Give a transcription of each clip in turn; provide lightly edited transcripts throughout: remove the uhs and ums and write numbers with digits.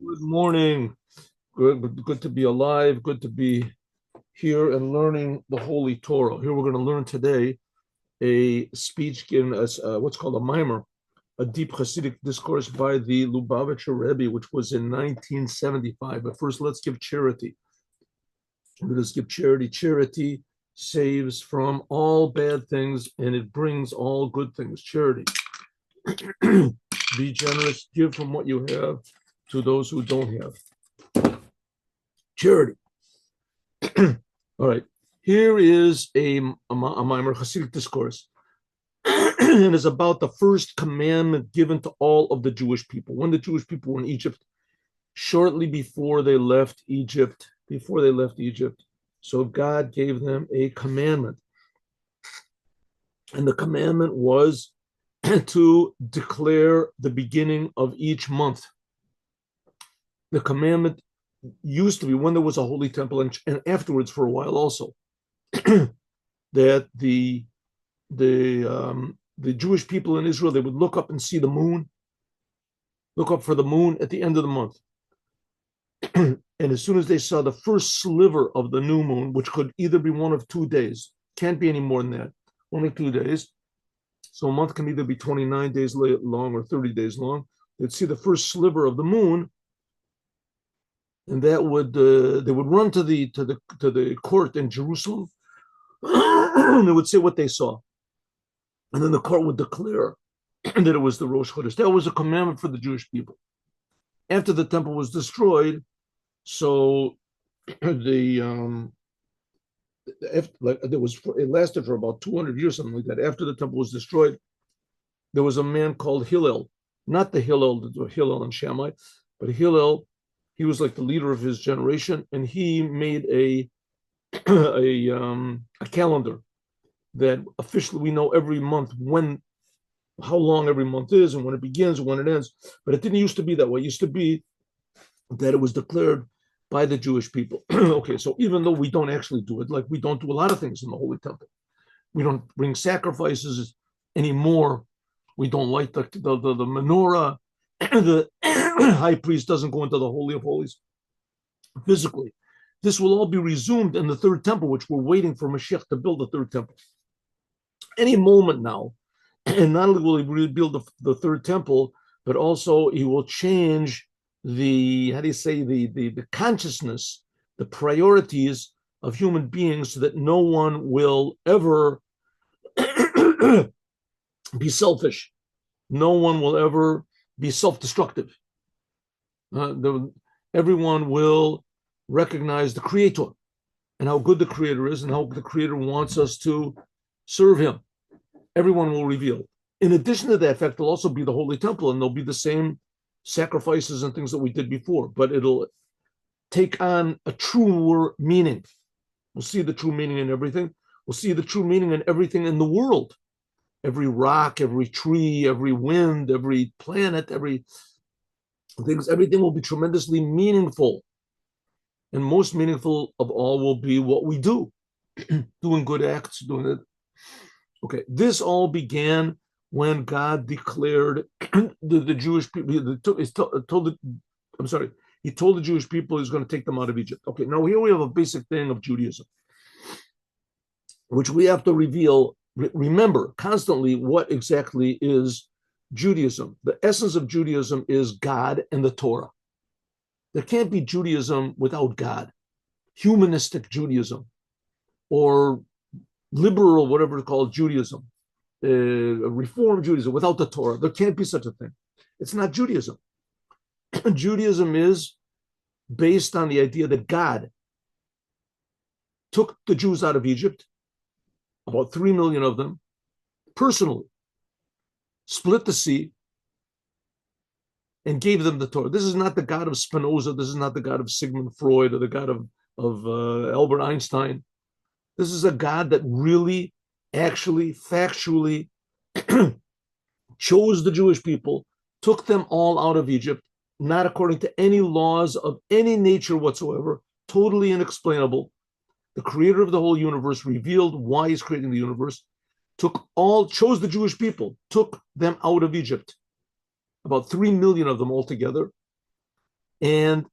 Good morning. Good to be alive. Good to be here and learning the Holy Torah. Here we're going to learn today a speech given as what's called a Mimor, a deep Hasidic discourse by the Lubavitcher Rebbe, which was in 1975. But first, let's give charity. Let us give charity. Charity saves from all bad things and it brings all good things. Charity. Be generous. Give from what you have to those who don't have. Charity. All right. Here is a Maimer Hasidic discourse. And it's about the first commandment given to all of the Jewish people. When the Jewish people were in Egypt, shortly before they left Egypt, so God gave them a commandment. And the commandment was to declare the beginning of each month. The commandment used to be when there was a holy temple, and afterwards for a while also, that the Jewish people in Israel, they would look up and see the moon, look up for the moon at the end of the month. And as soon as they saw the first sliver of the new moon, which could either be one of 2 days, can't be any more than that, only 2 days. So a month can either be 29 days long or 30 days long. They'd see the first sliver of the moon, and that would they would run to the court in Jerusalem, and they would say what they saw, and then the court would declare that it was the Rosh Chodesh. That was a commandment for the Jewish people. After the temple was destroyed, so it lasted for about 200 years, something like that. After the temple was destroyed, there was a man called Hillel, not the Hillel and Shammai, but Hillel. He was like the leader of his generation, and he made a calendar that officially we know every month how long every month is and when it begins and when it ends. But it didn't used to be that way. It used to be that it was declared by the Jewish people. Okay, so even though we don't actually do it, like we don't do a lot of things in the Holy Temple, we don't bring sacrifices anymore. We don't light the menorah. The high priest doesn't go into the Holy of Holies physically. This will all be resumed in the third temple, which we're waiting for Moshiach to build the third temple. Any moment now, and not only will he rebuild the third temple, but also he will change the consciousness, the priorities of human beings so that no one will ever be selfish. No one will ever be self-destructive. Everyone will recognize the Creator and how good the Creator is and how the Creator wants us to serve Him. Everyone will reveal. In addition to that fact, there'll also be the Holy Temple, and there'll be the same sacrifices and things that we did before, but it'll take on a truer meaning. We'll see the true meaning in everything. We'll see the true meaning in everything in the world. Every rock, every tree, every wind, every planet, everything will be tremendously meaningful. And most meaningful of all will be what we do, doing good acts, doing it. Okay, this all began when God declared the Jewish people, he told the Jewish people he's going to take them out of Egypt. Okay, now here we have a basic thing of Judaism, which we have to remember constantly what exactly is Judaism. The essence of Judaism is God and the Torah. There can't be Judaism without God. Humanistic Judaism or liberal, whatever it's called, Judaism, Reform Judaism without the Torah. There can't be such a thing. It's not Judaism. Judaism is based on the idea that God took the Jews out of Egypt, about 3 million of them, personally, split the sea, and gave them the Torah. This is not the God of Spinoza. This is not the God of Sigmund Freud or the God of Albert Einstein. This is a God that really, actually, factually chose the Jewish people, took them all out of Egypt, not according to any laws of any nature whatsoever, totally inexplainable. The creator of the whole universe revealed why he's creating the universe, chose the Jewish people, took them out of Egypt, about 3 million of them altogether, and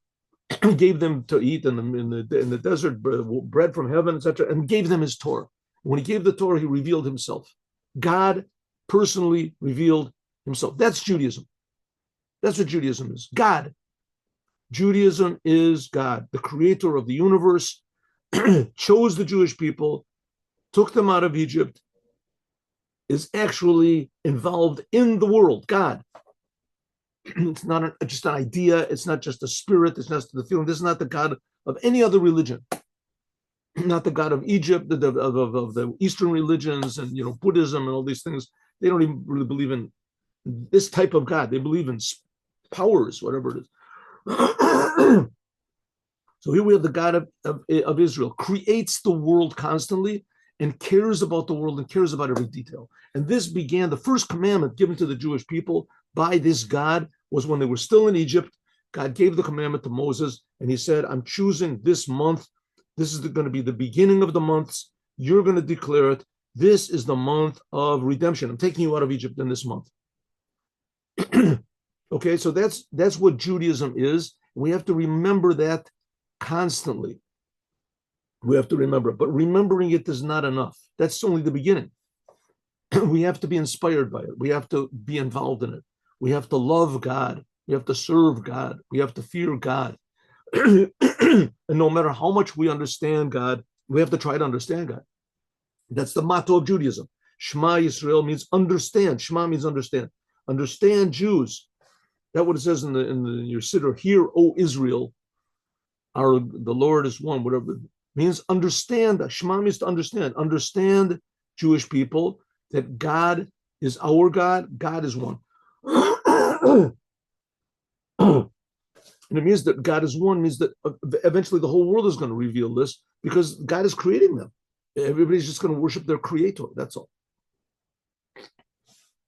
gave them to eat in the desert, bread from heaven, etc., and gave them his Torah. When he gave the Torah, he revealed himself. God personally revealed himself. That's Judaism. That's what Judaism is. God. Judaism is God, the creator of the universe, chose the Jewish people, took them out of Egypt, is actually involved in the world. God. It's not just an idea. It's not just a spirit. It's not the feeling. This is not the God of any other religion. Not the God of Egypt, of the Eastern religions, and Buddhism and all these things. They don't even really believe in this type of God. They believe in powers, whatever it is. So here we have the God of Israel, creates the world constantly and cares about the world and cares about every detail. And this began, the first commandment given to the Jewish people by this God was when they were still in Egypt. God gave the commandment to Moses, and he said, I'm choosing this month. This is going to be the beginning of the months. You're going to declare it. This is the month of redemption. I'm taking you out of Egypt in this month. Okay, so that's what Judaism is. We have to remember that constantly. We have to remember it. But remembering it is not enough. That's only the beginning. We have to be inspired by it. We have to be involved in it. We have to love God. We have to serve God. We have to fear God. And no matter how much we understand God, we have to try to understand God. That's the motto of Judaism. Shema Yisrael means understand. Shema means understand. Understand, Jews. That's what it says in your siddur. Hear, O Israel, the Lord is one. Whatever it means, understand. Shema means to understand. Understand, Jewish people, that God is our God. God is one. And it means that God is one, means that eventually the whole world is going to reveal this because God is creating them. Everybody's just going to worship their creator. That's all.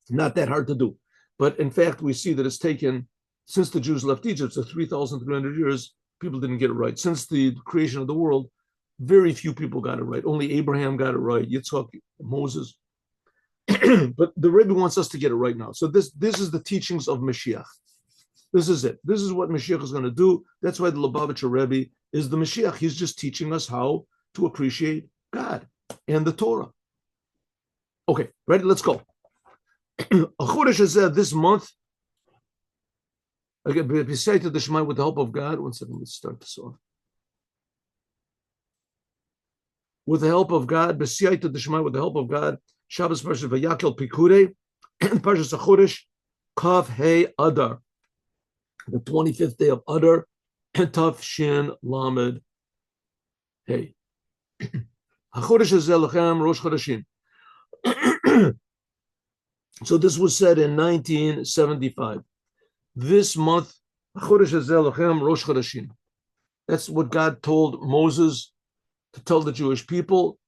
Not that hard to do. But in fact, we see that it's taken, since the Jews left Egypt, so 3,300 years, people didn't get it right. Since the creation of the world, very few people got it right. Only Abraham got it right, Yitzchak, Moses. But the Rebbe wants us to get it right now. So this is the teachings of Moshiach. This is it. This is what Moshiach is going to do. That's why the Lubavitcher Rebbe is the Moshiach. He's just teaching us how to appreciate God and the Torah. Okay, ready? Let's go. HaChodesh is this month. Again, recited the Shema with the help of God. One second, let's start this off. With the help of God, recited the Shema with the help of God. Shabbos Parshas Vayakel Pikure, Parshas HaChodesh, Kav Hey Adar, the 25th day of Adar, Taf Shin Lamed Hey. HaChodesh Hazeh Lechem Rosh Chodeshim. So this was said in 1975. This month, HaChodesh Hazeh Lechem Rosh Chodeshim. That's what God told Moses to tell the Jewish people.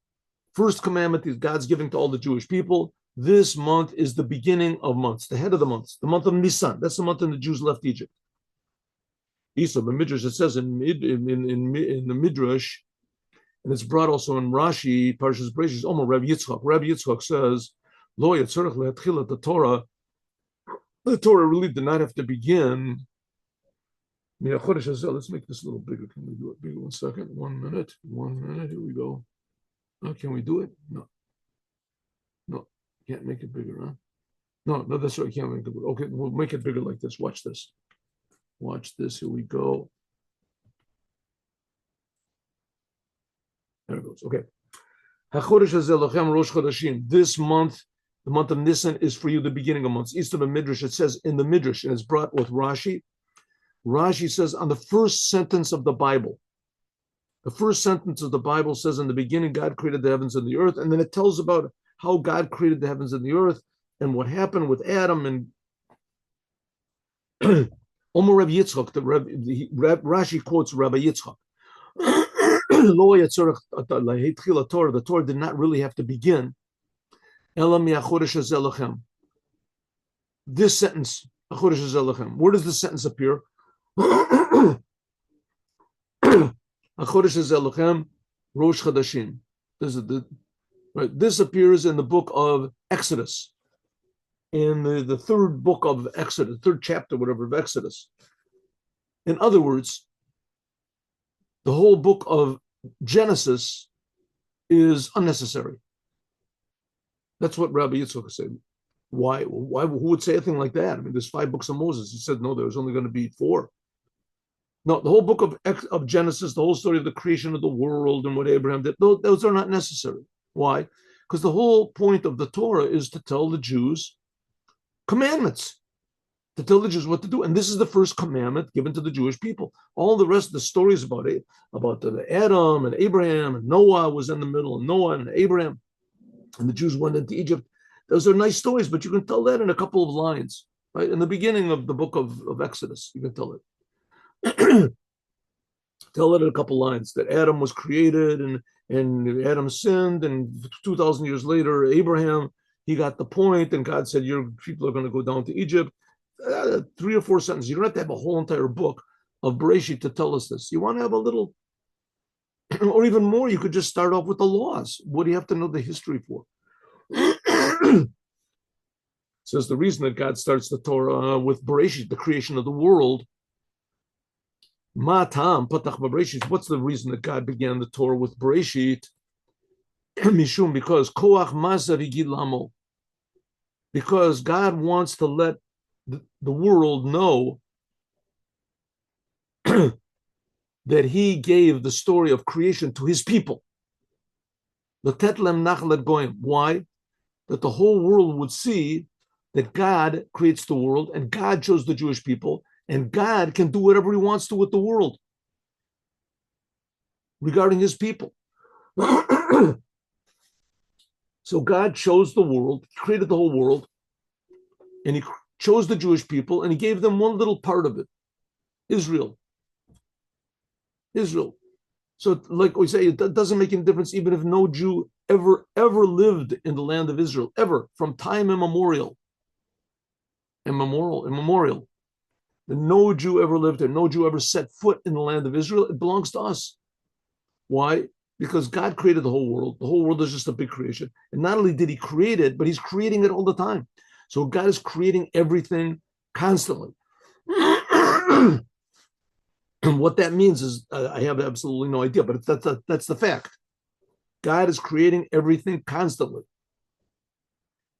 First commandment is God's giving to all the Jewish people. This month is the beginning of months, the head of the months, the month of Nisan. That's the month when the Jews left Egypt. Isa, the Midrash, it says in the Midrash, and it's brought also in Rashi, Parshas Bereshit, Omer Rebbe Yitzchak. Rebbe Yitzchak says, Lo yatzorech le'atchila the Torah really did not have to begin. Let's make this a little bigger. Can we do it bigger? 1 second. 1 minute. 1 minute. Here we go. Can we do it? No, can't make it bigger, huh? No, that's right. Can't make it bigger. Okay, we'll make it bigger like this. Watch this. Watch this. Here we go. There it goes. Okay. HaChodesh Hazeh Lechem Rosh Chodeshim. This month, the month of Nisan, is for you the beginning of months. East of the Midrash, it says in the Midrash, and it's brought with Rashi. Rashi says on the first sentence of the Bible. The first sentence of the Bible says in the beginning, God created the heavens and the earth. And then it tells about how God created the heavens and the earth and what happened with Adam. And Omer Rebbe Yitzchak, Rashi quotes Rabbi Yitzchak. The Torah did not really have to begin. This sentence, where does this sentence appear? HaChodesh Hazeh Lechem Rosh Chodeshim. This appears in the book of Exodus, in the third book of Exodus, third chapter, whatever, of Exodus. In other words, the whole book of Genesis is unnecessary. That's what Rabbi Yitzchak said. Why? Who would say a thing like that? I mean, there's 5 books of Moses. He said, no, there was only going to be 4. No, the whole book of Genesis, the whole story of the creation of the world and what Abraham did, those are not necessary. Why? Because the whole point of the Torah is to tell the Jews commandments, to tell the Jews what to do. And this is the first commandment given to the Jewish people. All the rest of the stories about Adam and Abraham and Noah was in the middle, and Noah and Abraham, and the Jews went into Egypt. Those are nice stories, but you can tell that in a couple of lines, right? In the beginning of the book of Exodus, you can tell it. Tell it in a couple lines that Adam was created and Adam sinned, and 2,000 years later, Abraham, he got the point, and God said, your people are going to go down to Egypt. 3 or 4 sentences. You don't have to have a whole entire book of Bereshit to tell us this. You want to have a little, or even more, you could just start off with the laws. What do you have to know the history for? Says the reason that God starts the Torah with Bereshit, the creation of the world. Matam patach b'Bereshit. What's the reason that God began the Torah with Bereshit? Mishum, because koach masa v'gid lamo. Because God wants to let the world know that He gave the story of creation to His people. L'tet lem nachlet goyim. Why? That the whole world would see that God creates the world, and God chose the Jewish people, and God can do whatever He wants to with the world regarding His people. So God chose the world, created the whole world, and He chose the Jewish people, and He gave them one little part of it, Israel. So like we say, it doesn't make any difference even if no Jew ever lived in the land of Israel, ever, from time immemorial. That no Jew ever lived there, no Jew ever set foot in the land of Israel. It belongs to us. Why? Because God created the whole world. The whole world is just a big creation. And not only did He create it, but He's creating it all the time. So God is creating everything constantly. And what that means is, I have absolutely no idea, but that's the fact. God is creating everything constantly.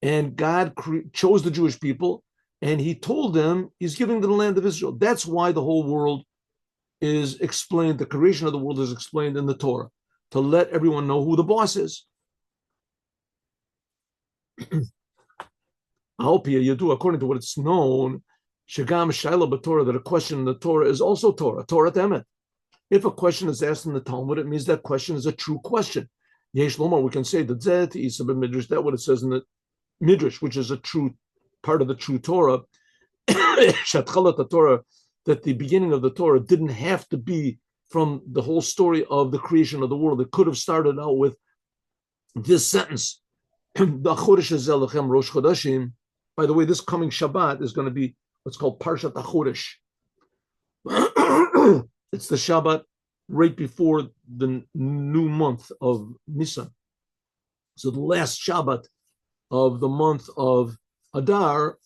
And God chose the Jewish people, and He told them He's giving them the land of Israel. That's why the whole world is explained, the creation of the world is explained in the Torah, to let everyone know who the boss is. According to what it's known, Shagam Shaila B'Torah, that a question in the Torah is also Torah Temet. If a question is asked in the Talmud, it means that question is a true question. Yesh Lomar, we can say that Zet Isa Midrash, that's what it says in the Midrash, which is a true part of the true Torah. Shatchalat Torah, that the beginning of the Torah didn't have to be from the whole story of the creation of the world. It could have started out with this sentence. By the way, this coming Shabbat is going to be what's called Parshat HaChodesh. It's the Shabbat right before the new month of Nisan. So the last Shabbat of the month of Adar,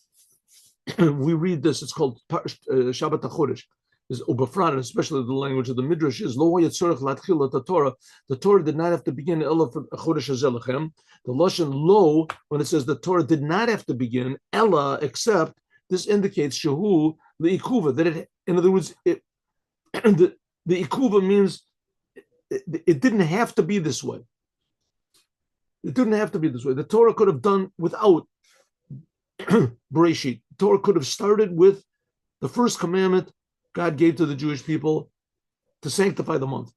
we read this. It's called Shabbat HaChodesh. Is Ubafran, and especially the language of the Midrash is Lo Yitzorach Latchila the Torah. The Torah did not have to begin Ella for Chodesh Hazelachem. The Lashon Lo, when it says the Torah did not have to begin Ella, except this indicates Shehu the Ikuva, that it, in other words, the Ikuva means it didn't have to be this way. It didn't have to be this way. The Torah could have done without Bereshit. The Torah could have started with the first commandment God gave to the Jewish people to sanctify the month.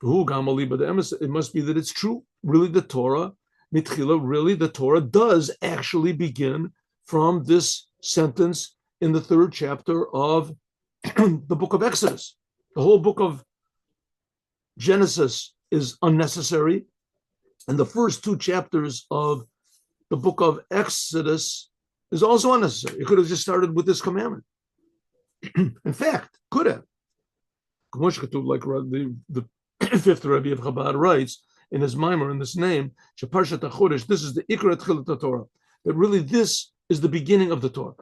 It must be that it's true. Really, the Torah, the Torah does actually begin from this sentence in the 3rd chapter of the book of Exodus. The whole book of Genesis is unnecessary, and the first 2 chapters of the book of Exodus is also unnecessary. It could have just started with this commandment. In fact, could have. Like the 5th Rebbe of Chabad writes in his Mimor, in this name, Parshat HaChodesh, this is the Ikra Tchilat Torah. That really this is the beginning of the Torah.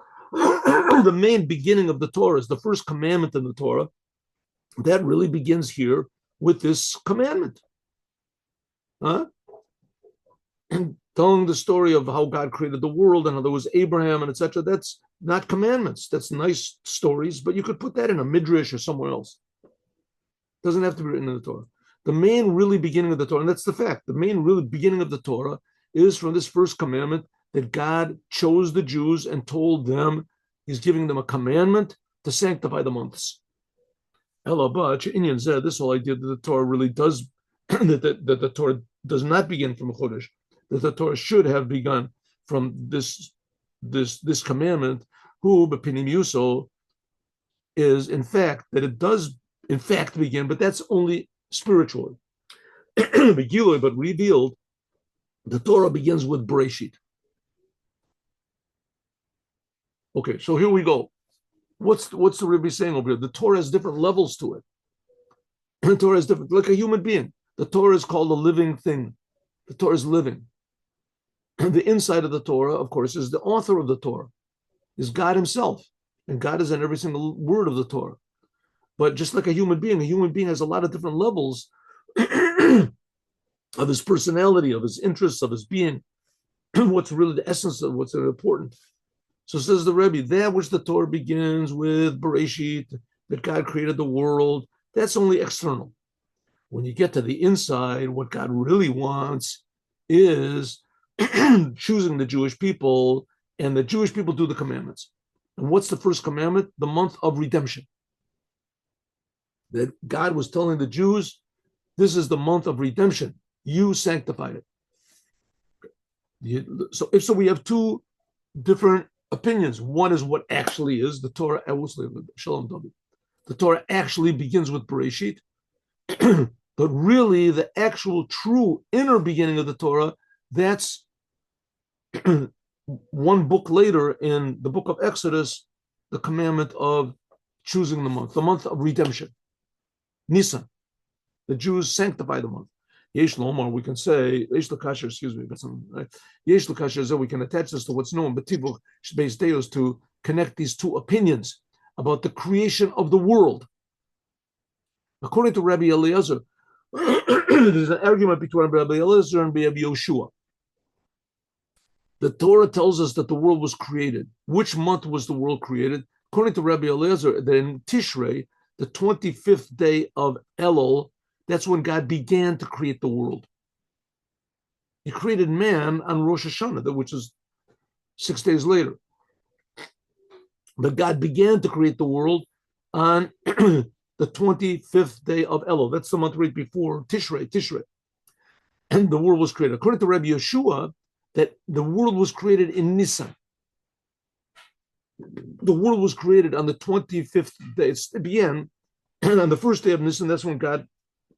the main beginning of the Torah is the first commandment in the Torah. That really begins here with this commandment. Huh? And telling the story of how God created the world and how there was Abraham and etc. That's not commandments. That's nice stories, but you could put that in a midrash or somewhere else. It doesn't have to be written in the Torah. The main really beginning of the Torah, and that's the fact, the main really beginning of the Torah is from this first commandment that God chose the Jews and told them he's giving them a commandment to sanctify the months. This whole idea that the Torah really does, that the Torah does not begin from a Chodesh, that the Torah should have begun from this commandment, who b'pinim yuso, is in fact that it does in fact begin, but that's only spiritually. But revealed, the Torah begins with Bereshit. Okay, so here we go. What's the Rebbe saying over here? The Torah has different levels to it. The Torah is different, like a human being. The Torah is called a living thing. The Torah is living. And the inside of the Torah, of course, is the author of the Torah, is God himself. And God is in every single word of the Torah. But just like a human being has a lot of different levels of his personality, of his interests, of his being, what's really the essence of what's important. So says the Rebbe, that which the Torah begins with Bereshit, that God created the world, that's only external. When you get to the inside, what God really wants is choosing the Jewish people, and the Jewish people do the commandments. And what's the first commandment? The month of redemption. That God was telling the Jews, this is the month of redemption. You sanctified it. So we have two different opinions. One is what actually is the Torah. The Torah actually begins with Bereshit, but really the actual true inner beginning of the Torah, that's one book later in the book of Exodus, the commandment of choosing the month of redemption. Nisan. The Jews sanctify the month. Yesh Lomar, we can say, Yesh Lakasher, excuse me, right? Yesh Lakasher, so we can attach this to what's known, but Tibuch Shbeis Deos, to connect these two opinions about the creation of the world. According to Rabbi Eliezer, there's an argument between Rabbi Eliezer and Rabbi Yoshua. The Torah tells us that the world was created. Which month was the world created? According to Rabbi Eliezer, that in Tishrei, the 25th day of Elul, that's when God began to create the world. He created man on Rosh Hashanah, which is 6 days later. But God began to create the world on the 25th day of Elul. That's the month right before Tishrei. And the world was created. According to Rabbi Yeshua, that the world was created in Nisan. The world was created on the 25th day. It began on the first day of Nisan. That's when God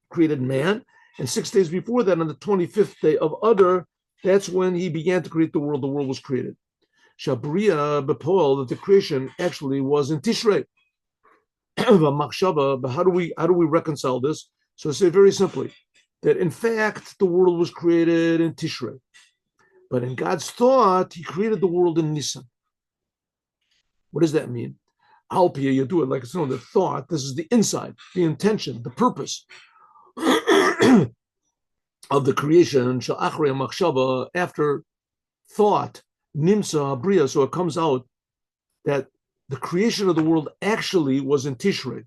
created man. And 6 days before that, on the 25th day of Adar, that's when he began to create the world. The world was created. Shabria Bepol, that the creation actually was in Tishrei. But how do we reconcile this? So I say very simply that in fact the world was created in Tishrei, but in God's thought he created the world in Nisan. What does that mean? Alpia, you do it like it's known, the thought. This is the inside, the intention, the purpose of the creation. After thought, nimsa bria. So it comes out that the creation of the world actually was in Tishrei.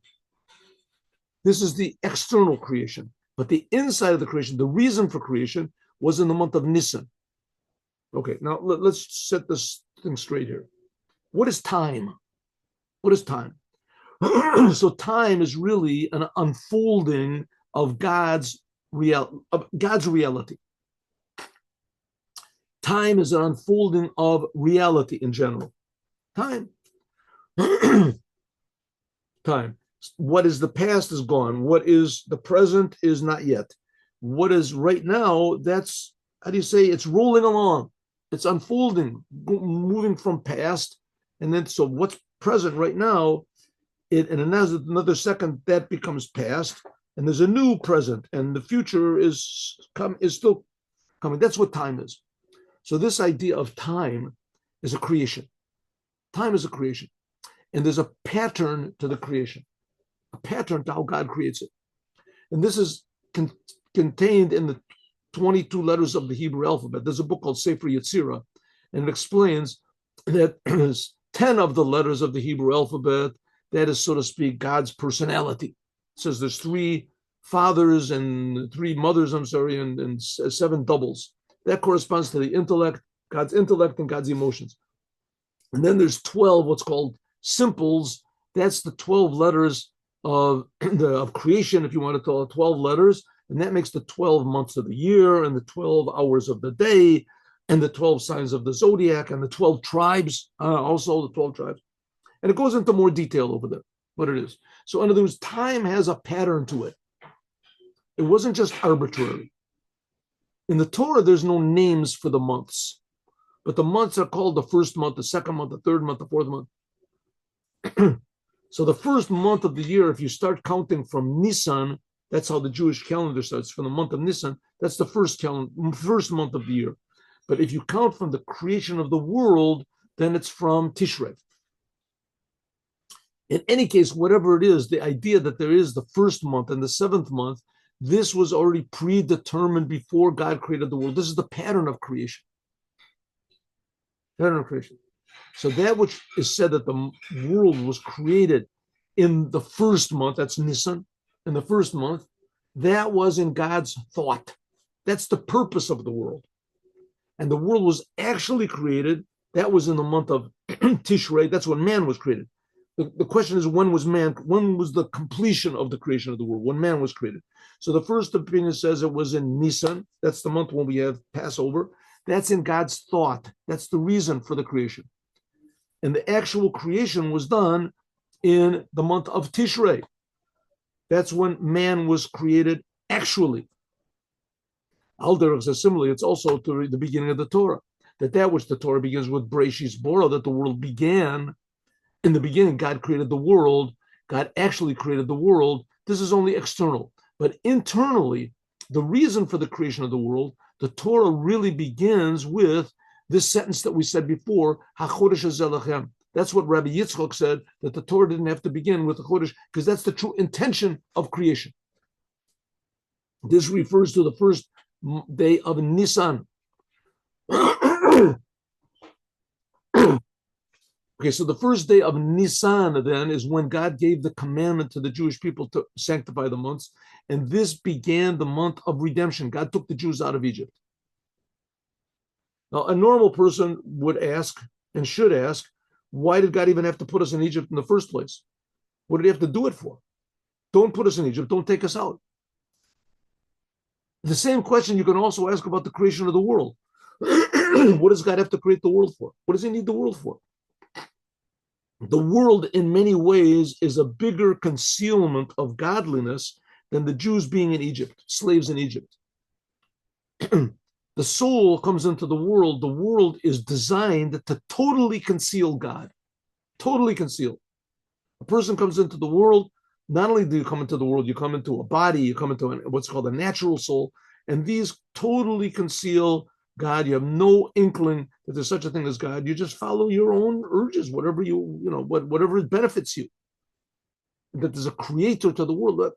This is the external creation, but the inside of the creation, the reason for creation, was in the month of Nisan. Okay, now let's set this thing straight here. What is time? What is time? So time is really an unfolding of God's reality. Time is an unfolding of reality in general. Time. Time. What is the past is gone. What is the present is not yet. What is right now, that's, how do you say, it's rolling along. It's unfolding, moving from past. And then, so what's present right now, in another second, that becomes past. And there's a new present. And the future is still coming. That's what time is. So this idea of time is a creation. Time is a creation. And there's a pattern to the creation, a pattern to how God creates it. And this is contained in the 22 letters of the Hebrew alphabet. There's a book called Sefer Yetzirah, and it explains that 10 of the letters of the Hebrew alphabet, that is, so to speak, God's personality. It says there's 3 fathers and 3 mothers, and 7 doubles. That corresponds to the intellect, God's intellect and God's emotions. And then there's 12 what's called simples. That's the 12 letters of creation, if you want to call it 12 letters. And that makes the 12 months of the year and the 12 hours of the day and the 12 signs of the zodiac and the 12 tribes, also the 12 tribes. And it goes into more detail over there, what it is. So in other words, time has a pattern to it. It wasn't just arbitrary. In the Torah, there's no names for the months, but the months are called the first month, the second month, the third month, the fourth month. So the first month of the year, if you start counting from Nisan, that's how the Jewish calendar starts, from the month of Nisan, that's the first month of the year. But if you count from the creation of the world, then it's from Tishrei. In any case, whatever it is, the idea that there is the first month and the 7th month, this was already predetermined before God created the world. This is the pattern of creation. Pattern of creation. So that which is said that the world was created in the first month, that's Nisan, in the first month, that was in God's thought. That's the purpose of the world. And the world was actually created, that was in the month of Tishrei, that's when man was created. The question is, when was the completion of the creation of the world, when man was created? So the first opinion says it was in Nisan, that's the month when we have Passover. That's in God's thought. That's the reason for the creation. And the actual creation was done in the month of Tishrei. That's when man was created actually. Alder says similarly, it's also to the beginning of the Torah. That which the Torah begins with Bereshis Bora, that the world began. In the beginning, God created the world. God actually created the world. This is only external. But internally, the reason for the creation of the world, the Torah really begins with this sentence that we said before, HaChodesh Hazeh Lachem. That's what Rabbi Yitzchak said, that the Torah didn't have to begin with the Chodesh, because that's the true intention of creation. This refers to the first day of Nisan. Okay, so the first day of Nisan then is when God gave the commandment to the Jewish people to sanctify the months, and this began the month of redemption. God took the Jews out of Egypt. Now, a normal person would ask, and should ask, why did God even have to put us in Egypt in the first place? What did he have to do it for? Don't put us in Egypt, don't take us out. The same question you can also ask about the creation of the world. What does God have to create the world for? What does he need the world for? The world, in many ways, is a bigger concealment of godliness than the Jews being in Egypt, slaves in Egypt. The soul comes into the world. The world is designed to totally conceal God, totally conceal. A person comes into the world, not only do you come into the world, you come into a body, you come into what's called a natural soul, and these totally conceal God. You have no inkling that there's such a thing as God. You just follow your own urges, whatever whatever benefits you. That there's a creator to the world.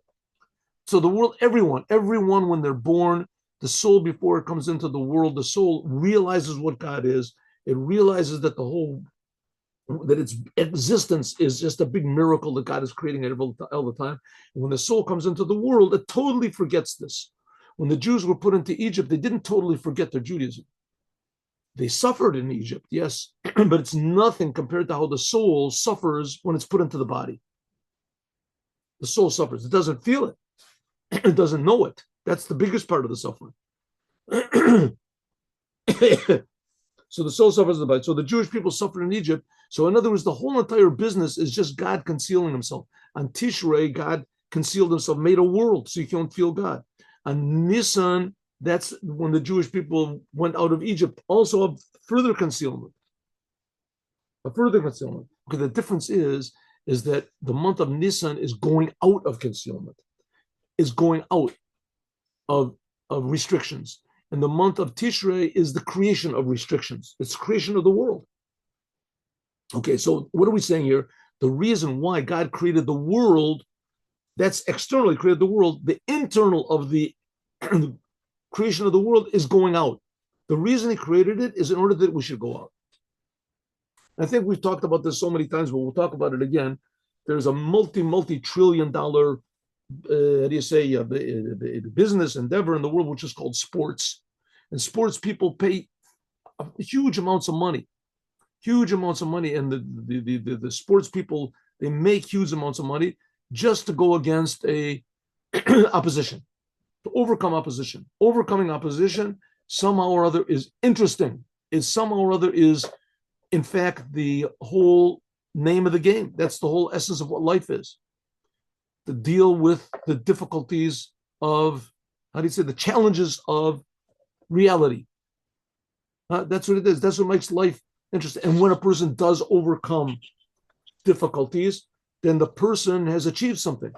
So the world, everyone, when they're born, the soul, before it comes into the world, the soul realizes what God is. It realizes that that its existence is just a big miracle that God is creating it all the time. And when the soul comes into the world, it totally forgets this. When the Jews were put into Egypt, they didn't totally forget their Judaism. They suffered in Egypt, yes, but it's nothing compared to how the soul suffers when it's put into the body. The soul suffers. It doesn't feel it. It doesn't know it. That's the biggest part of the suffering. So the soul suffers in the body. So the Jewish people suffered in Egypt. So in other words, the whole entire business is just God concealing himself. On Tishrei, God concealed himself, made a world so you can't feel God. On Nisan, that's when the Jewish people went out of Egypt, also a further concealment. Okay, the difference is that the month of Nisan is going out of concealment, is going out of restrictions. And the month of Tishrei is the creation of restrictions. It's creation of the world. Okay, so what are we saying here? The reason why God created the world, that's externally created the world, the internal of the creation of the world is going out. The reason he created it is in order that we should go out. I think we've talked about this so many times, but we'll talk about it again. There's a multi-trillion dollar, business endeavor in the world, which is called sports. And sports people pay huge amounts of money, and the sports people, they make huge amounts of money just to go against a opposition, to overcome opposition. Overcoming opposition somehow or other is interesting. Is somehow or other is, in fact, the whole name of the game. That's the whole essence of what life is. To deal with the difficulties of, the challenges of reality. That's what it is. That's what makes life interesting. And when a person does overcome difficulties, then the person has achieved something,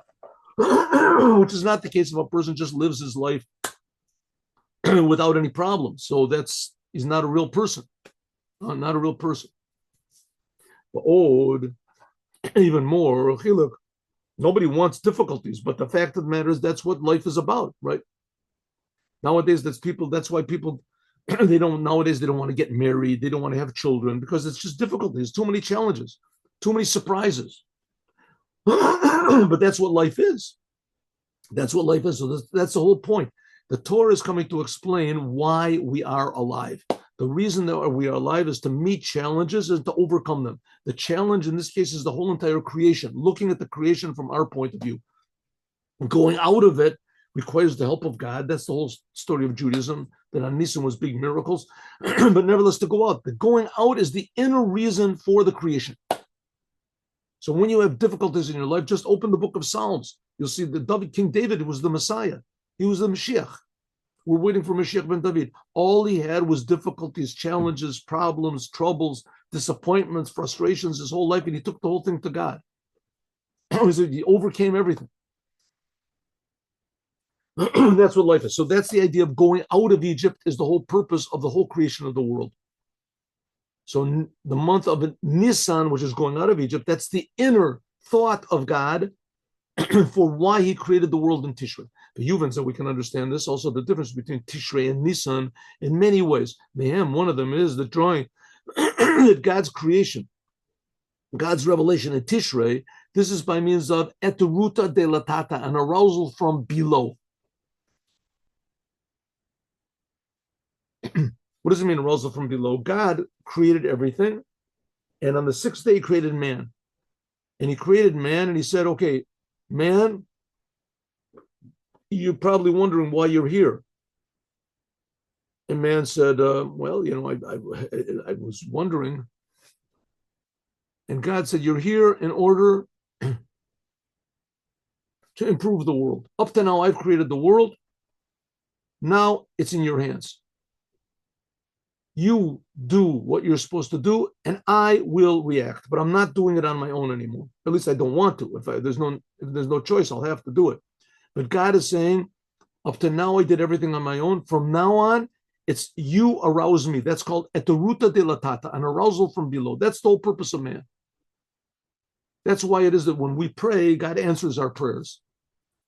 which is not the case if a person just lives his life without any problems. So he's not a real person. Not a real person. But even more, nobody wants difficulties, but the fact of the matter is that's what life is about, right? Nowadays, that's why people they don't want to get married, they don't want to have children, because it's just difficult. There's too many challenges, too many surprises. But that's what life is. That's what life is. So that's the whole point. The Torah is coming to explain why we are alive. The reason that we are alive is to meet challenges and to overcome them. The challenge in this case is the whole entire creation, looking at the creation from our point of view. Going out of it requires the help of God. That's the whole story of Judaism, that on Nisan was big miracles. But nevertheless, to go out. The going out is the inner reason for the creation. So when you have difficulties in your life, just open the book of Psalms. You'll see that King David was the Messiah. He was the Moshiach. We're waiting for Moshiach ben David. All he had was difficulties, challenges, problems, troubles, disappointments, frustrations his whole life, and he took the whole thing to God. He overcame everything. That's what life is. So that's the idea of going out of Egypt, is the whole purpose of the whole creation of the world. So the month of Nisan, which is going out of Egypt, that's the inner thought of God for why he created the world in Tishrei. But Yuvan said we can understand this, also the difference between Tishrei and Nisan in many ways. One of them is the drawing that God's creation, God's revelation in Tishrei, this is by means of eteruta de latata, an arousal from below. What does it mean, arousal from below? God created everything, and on the sixth day he created man. And he created man, and he said, okay, man, you're probably wondering why you're here. And man said, I was wondering. And God said, you're here in order to improve the world. Up to now, I've created the world. Now it's in your hands. You do what you're supposed to do, and I will react. But I'm not doing it on my own anymore. At least I don't want to. If there's no choice, I'll have to do it. But God is saying, up to now, I did everything on my own. From now on, it's you arouse me. That's called eteruta de latata, an arousal from below. That's the whole purpose of man. That's why it is that when we pray, God answers our prayers.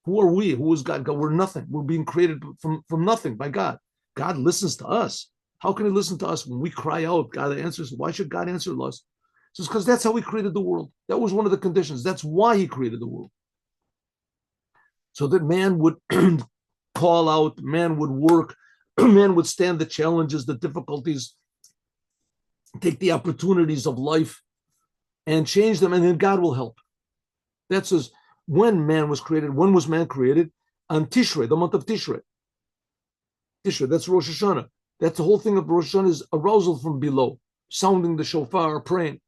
Who are we? Who is God? God, we're nothing. We're being created from nothing by God. God listens to us. How can he listen to us when we cry out? God answers. Why should God answer us? It's because that's how he created the world. That was one of the conditions. That's why he created the world. So that man would call out, man would work, man would stand the challenges, the difficulties, take the opportunities of life and change them, and then God will help. That's when man was created. When was man created? On Tishrei, the month of Tishrei. Tishrei, that's Rosh Hashanah. That's the whole thing of Rosh Hashanah, is arousal from below, sounding the shofar, praying.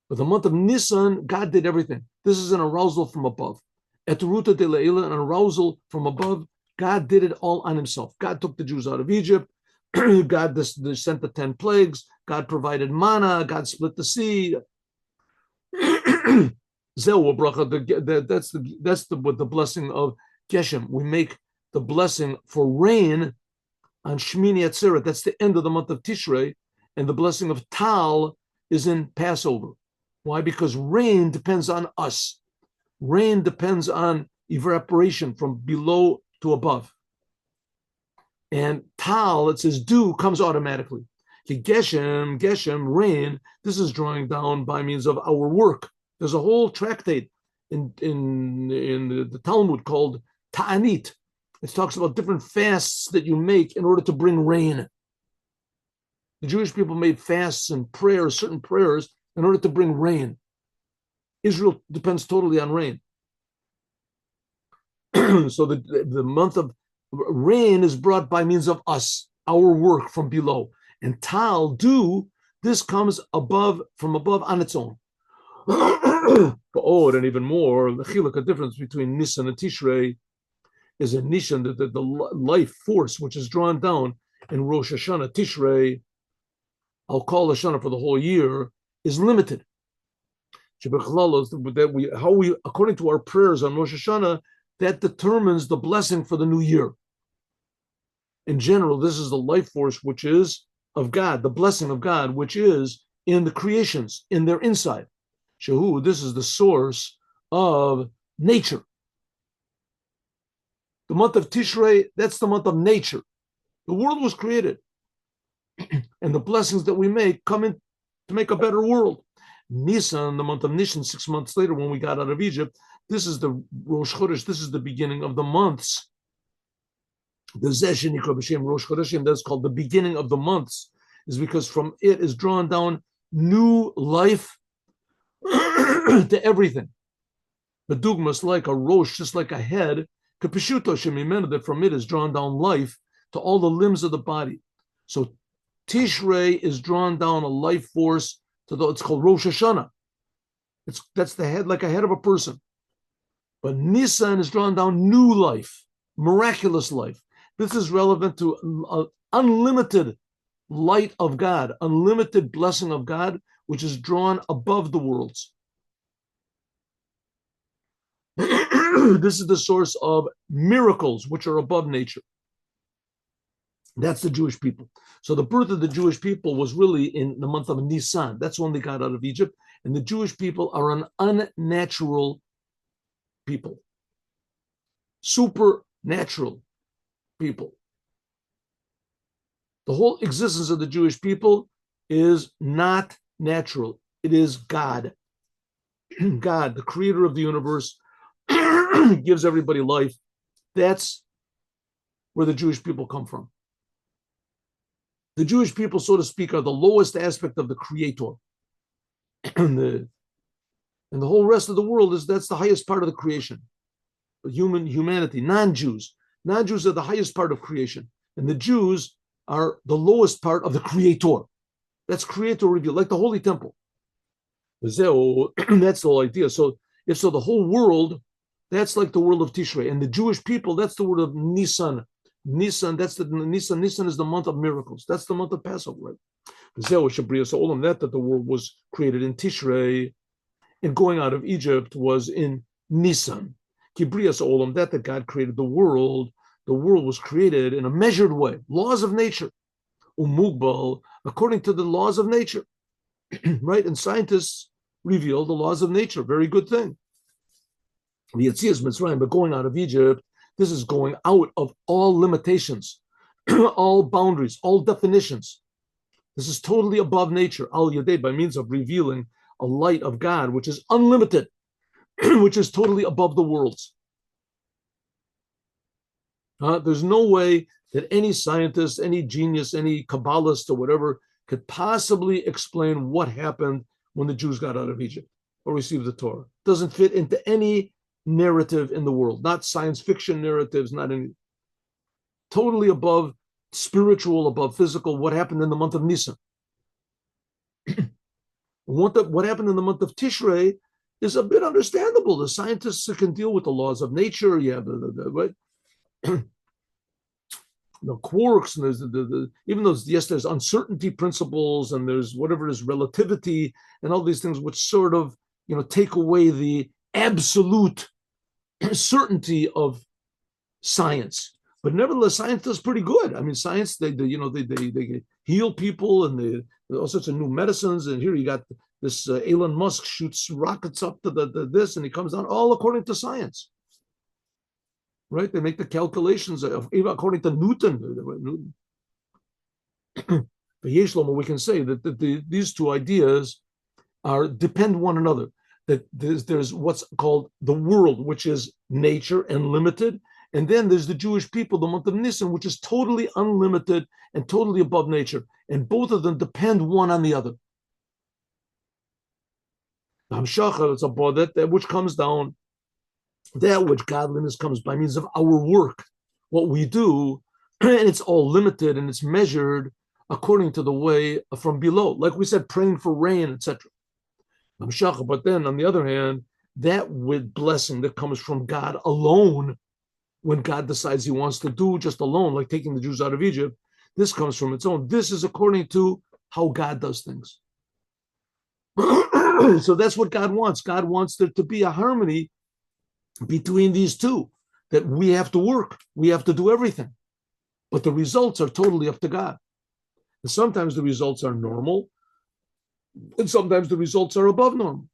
But the month of Nisan, God did everything. This is an arousal from above. Eteruta de le'ila, an arousal from above. God did it all on himself. God took the Jews out of Egypt. God sent the 10 plagues. God provided manna. God split the sea. That's the blessing of Geshem. We make the blessing for rain on Shmini Atzeret. That's the end of the month of Tishrei, and the blessing of Tal is in Passover. Why? Because rain depends on us. Rain depends on evaporation from below to above. And tal, it says dew, comes automatically. Geshem, rain, this is drawing down by means of our work. There's a whole tractate in the Talmud called Ta'anit. It talks about different fasts that you make in order to bring rain. The Jewish people made fasts and prayers, certain prayers, in order to bring rain. Israel depends totally on rain. So the month of rain is brought by means of us, our work from below. And tal, dew, this comes from above on its own. And even more, the chiluk, a difference between Nisan and Tishrei is a Nishan, the life force which is drawn down in Rosh Hashanah. Tishrei, I'll call Hashanah for the whole year, is limited. According to our prayers on Rosh Hashanah, that determines the blessing for the new year. In general, this is the life force which is of God, the blessing of God, which is in the creations, in their inside. Shehu, this is the source of nature. The month of Tishrei, that's the month of nature. The world was created. And the blessings that we make come in to make a better world. Nisan, the month of Nisan, 6 months later when we got out of Egypt, this is the Rosh Chodesh, this is the beginning of the months. The Zeshenikra B'Shem Rosh Chodeshim, that's called the beginning of the months, is because from it is drawn down new life to everything. The dugmas like a rosh, just like a head, kapeshuto shemimenu, that from it is drawn down life to all the limbs of the body. So Tishrei is drawn down a life force it's called Rosh Hashanah. That's the head, like a head of a person. But Nisan is drawn down new life, miraculous life. This is relevant to unlimited light of God, unlimited blessing of God, which is drawn above the worlds. This is the source of miracles, which are above nature. That's the Jewish people. So the birth of the Jewish people was really in the month of Nisan. That's when they got out of Egypt. And the Jewish people are an unnatural people, supernatural people. The whole existence of the Jewish people is not natural. It is God. God, the creator of the universe, gives everybody life. That's where the Jewish people come from. The Jewish people, so to speak, are the lowest aspect of the creator. And the whole rest of the world that's the highest part of the creation. Humanity, non-Jews. Non-Jews are the highest part of creation. And the Jews are the lowest part of the creator. That's creator revealed, like the Holy Temple. That's the whole idea. So the whole world, that's like the world of Tishrei. And the Jewish people, that's the word of Nisan. Nisan is the month of miracles. That's the month of Passover, right? That the world was created in Tishrei, and going out of Egypt was in Nisan. That God created the world was created in a measured way, laws of nature, according to the laws of nature, right? And scientists reveal the laws of nature, very good thing. But going out of Egypt, this is going out of all limitations, all boundaries, all definitions. This is totally above nature, al yadeh, by means of revealing a light of God, which is unlimited, which is totally above the worlds. There's no way that any scientist, any genius, any Kabbalist or whatever could possibly explain what happened when the Jews got out of Egypt or received the Torah. It doesn't fit into any narrative in the world, not science fiction narratives, not any. Totally above spiritual, above physical, what happened in the month of Nisan. What happened in the month of Tishrei is a bit understandable. The scientists can deal with the laws of nature. You have right? The quarks, and there's even though there's uncertainty principles, and there's whatever it is, relativity, and all these things which sort of take away the absolute certainty of science. But nevertheless, science does pretty good. I mean, science they heal people, and all sorts of new medicines. And here you got this Elon Musk shoots rockets up to this, and he comes down, all according to science, right? They make the calculations even according to Newton. We can say that these two ideas depend one another. That there's what's called the world, which is nature and limited, and then there's the Jewish people, the month of Nisan, which is totally unlimited and totally above nature, and both of them depend one on the other. The Hamshacha, it's above that which comes down, that which godliness comes by means of our work, what we do, and it's all limited and it's measured according to the way from below. Like we said, praying for rain, etc. But then on the other hand, that with blessing that comes from God alone, when God decides he wants to do just alone, like taking the Jews out of Egypt, this comes from its own. This is according to how God does things. So that's what God wants. God wants there to be a harmony between these two, that we have to work, we have to do everything, but the results are totally up to God. And sometimes the results are normal, and sometimes the results are above normal.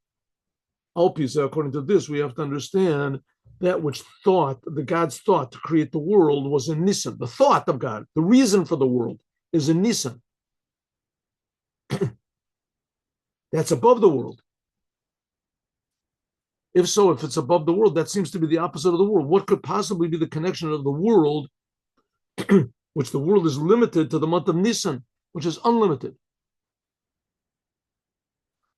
According to this, we have to understand that which God's thought to create the world was in Nisan. The thought of God, the reason for the world is in Nisan. That's above the world. If so, if it's above the world, that seems to be the opposite of the world. What could possibly be the connection of the world, which the world is limited to the month of Nisan, which is unlimited?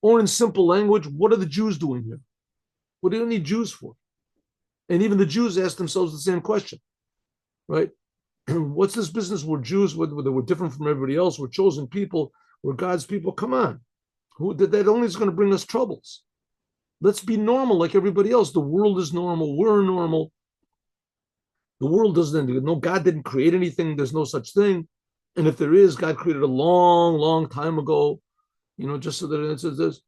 Or in simple language, what are the Jews doing here? What do you need Jews for? And even the Jews ask themselves the same question, right? What's this business? We're Jews, we're different from everybody else. We're chosen people. We're God's people. Come on. That only is going to bring us troubles. Let's be normal like everybody else. The world is normal. We're normal. The world doesn't, God didn't create anything. There's no such thing. And if there is, God created a long, long time ago, just so that it says this.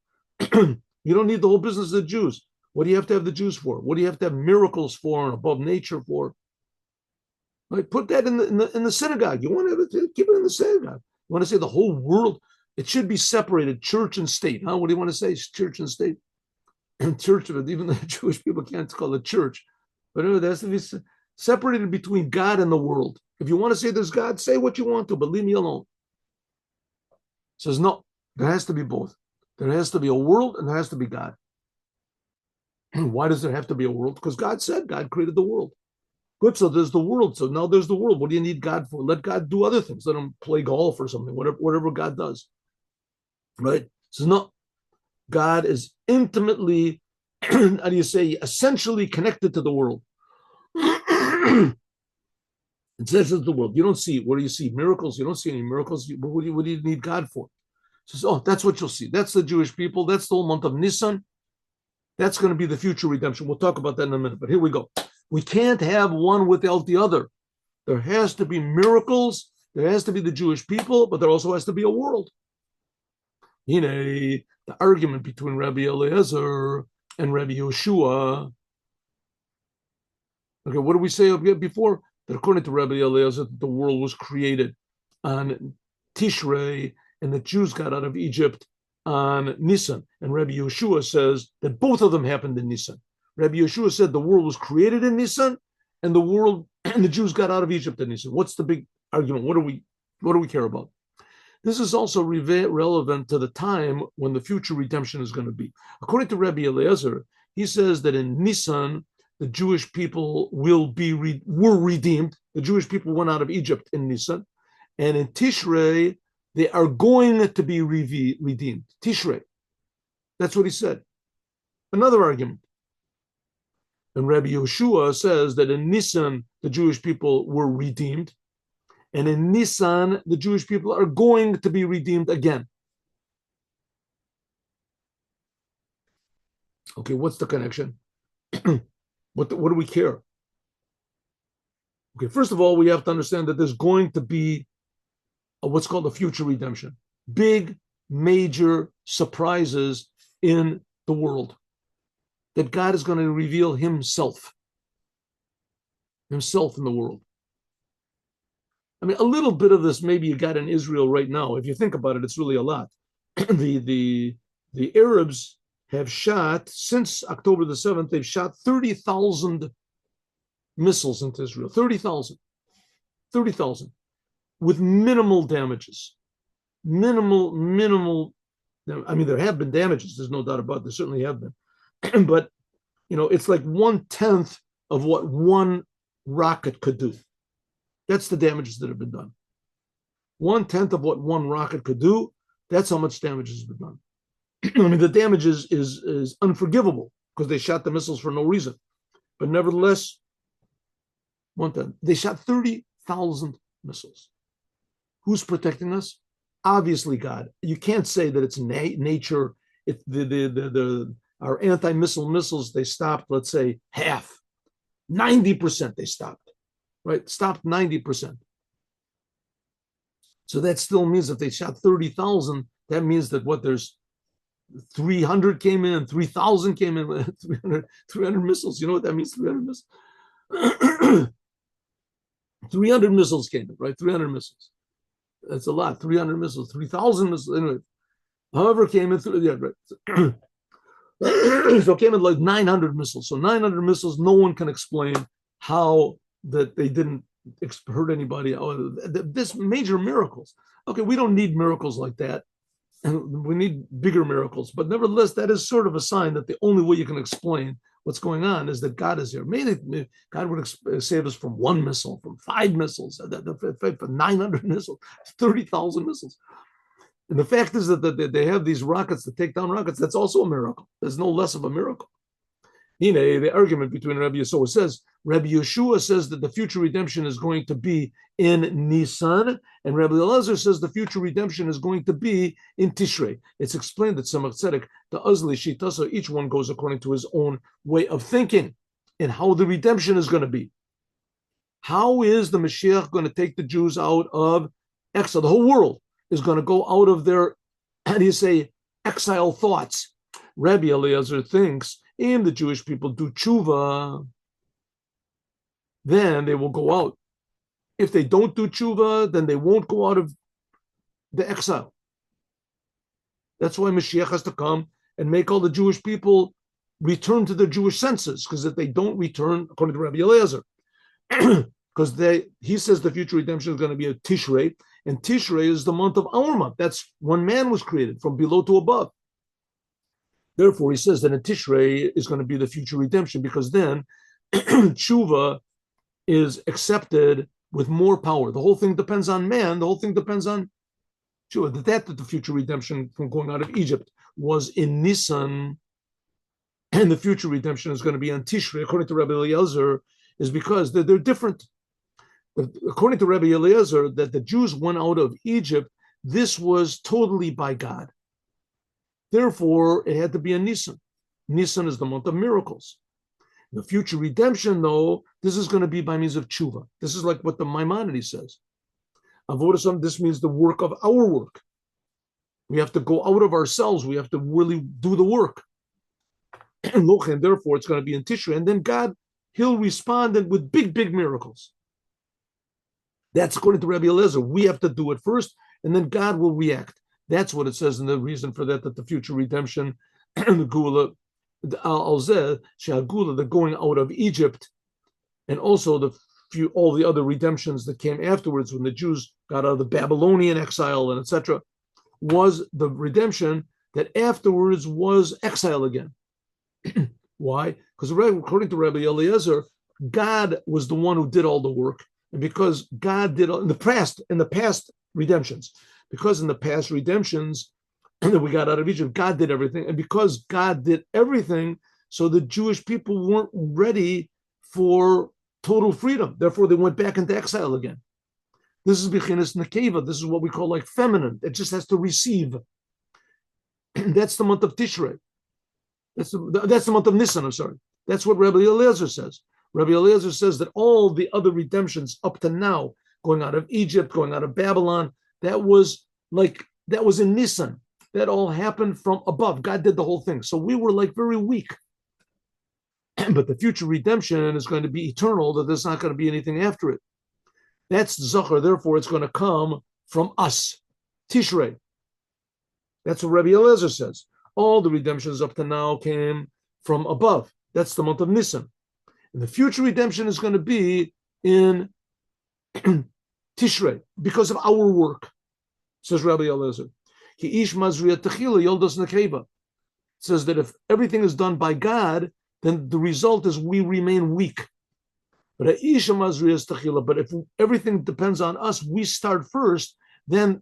You don't need the whole business of the Jews. What do you have to have the Jews for? What do you have to have miracles for and above nature for? Like, put that in the synagogue. You want to have it, keep it in the synagogue. You want to say the whole world, it should be separated, church and state. Huh? What do you want to say? Church and state. And church, even the Jewish people can't call it church. But anyway, that has to be separated between God and the world. If you want to say there's God, say what you want to, but leave me alone. It says, no, there has to be both. There has to be a world and there has to be God. And why does there have to be a world? Because God said God created the world. Good, so there's the world. So now there's the world. What do you need God for? Let God do other things. Let him play golf or something, whatever God does. Right? So no, God is intimately, how do you say, essentially connected to the world. It says it's the world. You don't see, where do you see miracles? You don't see any miracles. What do you need God for? It says, oh, that's what you'll see. That's the Jewish people. That's the whole month of Nisan. That's going to be the future redemption. We'll talk about that in a minute, but here we go. We can't have one without the other. There has to be miracles. There has to be the Jewish people, but there also has to be a world. The argument between Rabbi Eliezer and Rabbi Yeshua. Okay, what did we say before? That according to Rabbi Eliezer, the world was created on Tishrei, and the Jews got out of Egypt on Nisan. And Rabbi Yeshua says that both of them happened in Nisan. Rabbi Yeshua said the world was created in Nisan, and the Jews got out of Egypt in Nisan. What's the big argument? What do we care about? This is also relevant to the time when the future redemption is going to be. According to Rabbi Eliezer, he says that in Nisan, the Jewish people were redeemed. The Jewish people went out of Egypt in Nisan, and in Tishrei, they are going to be redeemed. Tishrei. That's what he said. Another argument. And Rabbi Yeshua says that in Nisan, the Jewish people were redeemed. And in Nisan, the Jewish people are going to be redeemed again. Okay, what's the connection? What do we care? Okay, first of all, we have to understand that there's going to be what's called a future redemption. Big, major surprises in the world. That God is going to reveal himself in the world. I mean, a little bit of this maybe you got in Israel right now. If you think about it, it's really a lot. The The Arabs have shot, since October the 7th, they've shot 30,000 missiles into Israel. 30,000. 30,000. With minimal damages. Minimal. I mean, there have been damages. There's no doubt about it. There certainly have been. But, it's like 1/10 of what one rocket could do. That's the damages that have been done. 1/10 of what one rocket could do. That's how much damage has been done. I mean, the damage is unforgivable because they shot the missiles for no reason. But nevertheless, 1/10. They shot 30,000 missiles. Who's protecting us? Obviously, God. You can't say that it's nature. It's our anti-missile missiles. They stopped. Let's say half, 90%. They stopped. Right? Stopped 90%. So that still means if they shot 30,000, that means that there's 300 came in, 3,000 came in, 300 missiles. You know what that means? 300 missiles. 300 missiles came in, right? 300 missiles. That's a lot. 300 missiles, 3,000 missiles. Anyway, however, came in through, yeah, right. So it came in like 900 missiles. So 900 missiles, no one can explain how that they didn't hurt anybody. This major miracles. Okay, we don't need miracles like that. We need bigger miracles. But nevertheless, that is sort of a sign that the only way you can explain what's going on is that God is here. Maybe God would save us from 1 missile, from 5 missiles, from 900 missiles, 30,000 missiles. And the fact is that they have these rockets that take down rockets. That's also a miracle. There's no less of a miracle. The argument between Rebbe Yeshua says, Rebbe Yeshua says that the future redemption is going to be in Nisan, and Rebbe Elazar says the future redemption is going to be in Tishrei. It's explained that Tzemach Tzedek, the Uzli, Shitasa, each one goes according to his own way of thinking and how the redemption is going to be. How is the Mashiach going to take the Jews out of exile? The whole world is going to go out of their, exile thoughts. Rebbe Elazar thinks, and the Jewish people do tshuva, then they will go out. If they don't do tshuva, then they won't go out of the exile. That's why Mashiach has to come and make all the Jewish people return to their Jewish senses, because if they don't return, according to Rabbi Eliezer, because he says the future redemption is going to be a Tishrei, and Tishrei is the month of our month. That's when man was created, from below to above. Therefore, he says that in Tishrei is going to be the future redemption, because then tshuva is accepted with more power. The whole thing depends on man. The whole thing depends on tshuva. That the future redemption from going out of Egypt was in Nisan, and the future redemption is going to be on Tishrei, according to Rabbi Eliezer, is because they're different. According to Rabbi Eliezer, that the Jews went out of Egypt, this was totally by God. Therefore, it had to be a Nisan. Nisan is the month of miracles. The future redemption, though, this is going to be by means of tshuva. This is like what the Maimonides says. Avodah, this means the work of our work. We have to go out of ourselves. We have to really do the work. And therefore, it's going to be in Tishrei. And then God, he'll respond with big, big miracles. That's according to Rabbi Eliezer. We have to do it first, and then God will react. That's what it says, and the reason for that the future redemption, the Geula, the going out of Egypt, and also all the other redemptions that came afterwards when the Jews got out of the Babylonian exile and etc., was the redemption that afterwards was exile again. Why? Because according to Rabbi Eliezer, God was the one who did all the work, and because God did all in the past redemptions. Because in the past redemptions that we got out of Egypt, God did everything. And because God did everything, so the Jewish people weren't ready for total freedom. Therefore, they went back into exile again. This is Bechinas Nekeva. This is what we call like feminine. It just has to receive. That's the month of Tishrei. That's the month of Nisan, I'm sorry. That's what Rabbi Eliezer says. Rabbi Eliezer says that all the other redemptions up to now, going out of Egypt, going out of Babylon, that was in Nisan. That all happened from above. God did the whole thing. So we were like very weak. But the future redemption is going to be eternal, that there's not going to be anything after it. That's Zachar. Therefore, it's going to come from us. Tishrei. That's what Rabbi Eliezer says. all the redemptions up to now came from above. That's the month of Nisan. And the future redemption is going to be in Tishrei because of our work, says Rabbi Eliezer. Says that if everything is done by God, then the result is we remain weak. But if everything depends on us, we start first, then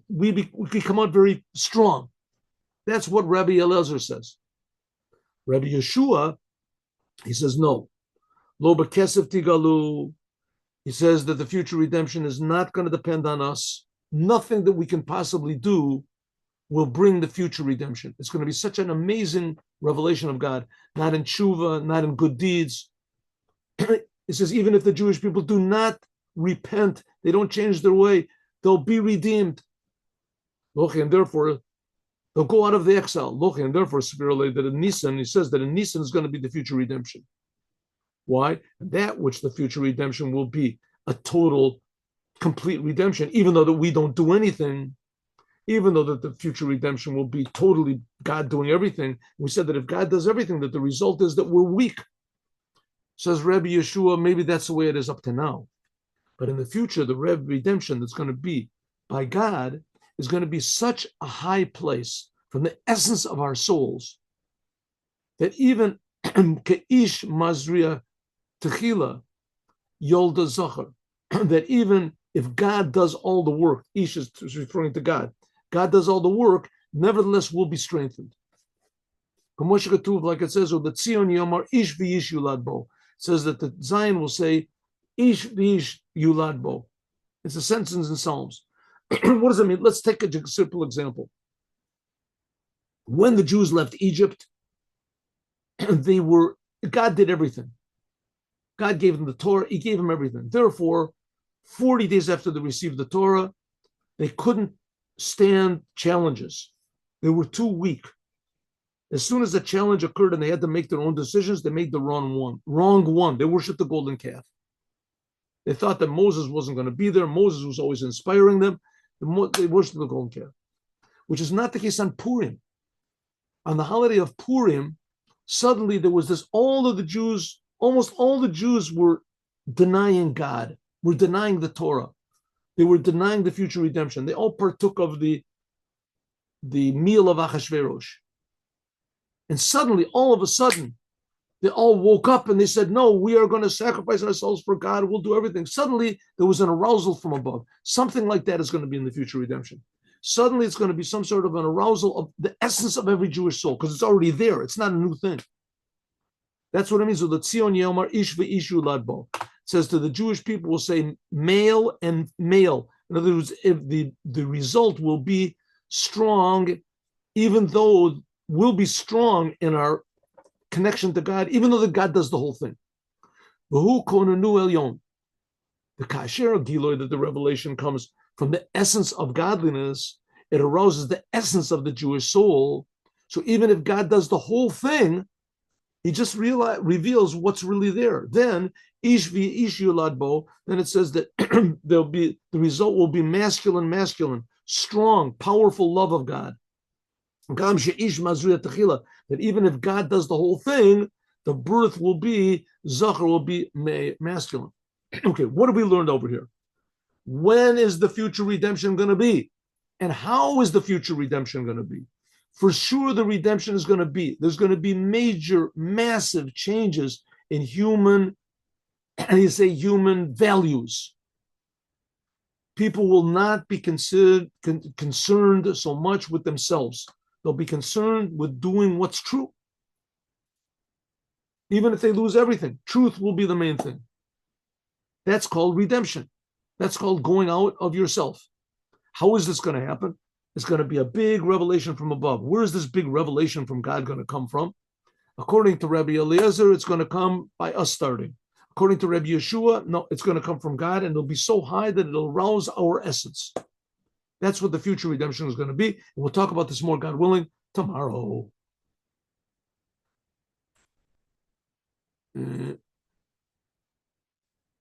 we come out very strong. That's what Rabbi Eliezer says. Rabbi Yeshua, he says, no. Lo b'kesef tigalu. He says that the future redemption is not going to depend on us. Nothing that we can possibly do will bring the future redemption. It's going to be such an amazing revelation of God, not in tshuva, not in good deeds. It says, even if the Jewish people do not repent, they don't change their way, they'll be redeemed. And therefore, they'll go out of the exile. And therefore, that in Nisan, he says that in Nisan is going to be the future redemption. Why? That which the future redemption will be a total, complete redemption, even though that we don't do anything, even though that the future redemption will be totally God doing everything. We said that if God does everything, that the result is that we're weak. Says Rebbe Yeshua, maybe that's the way it is up to now. But in the future, the redemption that's going to be by God is going to be such a high place from the essence of our souls that even Ke'ish Mazria Techila Yolda Zachar, that even if God does all the work, Ish is referring to God, God does all the work, nevertheless will be strengthened. Like it says, the Tzion Yomar Ish v'Ish Yulad Bo. It says that the Zion will say, Ish v'Ish Yulad Bo. It's a sentence in Psalms. What does it mean? Let's take a simple example. When the Jews left Egypt, God did everything. God gave them the Torah. He gave them everything. Therefore, 40 days after they received the Torah, they couldn't stand challenges. They were too weak. As soon as the challenge occurred and they had to make their own decisions, they made the wrong one. They worshiped the golden calf. They thought that Moses wasn't going to be there. Moses was always inspiring them. They worshiped the golden calf, which is not the case on Purim. On the holiday of Purim, suddenly there was this, almost all the Jews were denying God, were denying the Torah. They were denying the future redemption. They all partook of the meal of Achashverosh. And suddenly, all of a sudden, they all woke up and they said, no, we are going to sacrifice ourselves for God. We'll do everything. Suddenly, there was an arousal from above. Something like that is going to be in the future redemption. Suddenly, it's going to be some sort of an arousal of the essence of every Jewish soul, because it's already there. It's not a new thing. That's what it means. So the Tzion Yomar Ish v'Ish Yulad Bo. It says to the Jewish people will say male and male. In other words, if the result will be strong, even though we'll be strong in our connection to God, even though God does the whole thing. V'hu konenu elyon. The kasher giloy, that the revelation comes from the essence of godliness, it arouses the essence of the Jewish soul. So even if God does the whole thing, he just reveals what's really there. Then ish v'ish yulad bo. Then it says that the result will be masculine, strong, powerful love of God. That even if God does the whole thing, the birth will be zachar, will be masculine. Okay, what have we learned over here? When is the future redemption going to be? And how is the future redemption going to be? For sure, the redemption is going to be, there's going to be major, massive changes in human values. People will not be concerned so much with themselves. They'll be concerned with doing what's true. Even if they lose everything, truth will be the main thing. That's called redemption. That's called going out of yourself. How is this going to happen? It's going to be a big revelation from above. Where is this big revelation from God going to come from? According to Rabbi Eliezer, it's going to come by us starting. According to Rabbi Yeshua, no, it's going to come from God, and it'll be so high that it'll rouse our essence. That's what the future redemption is going to be. And we'll talk about this more, God willing, tomorrow.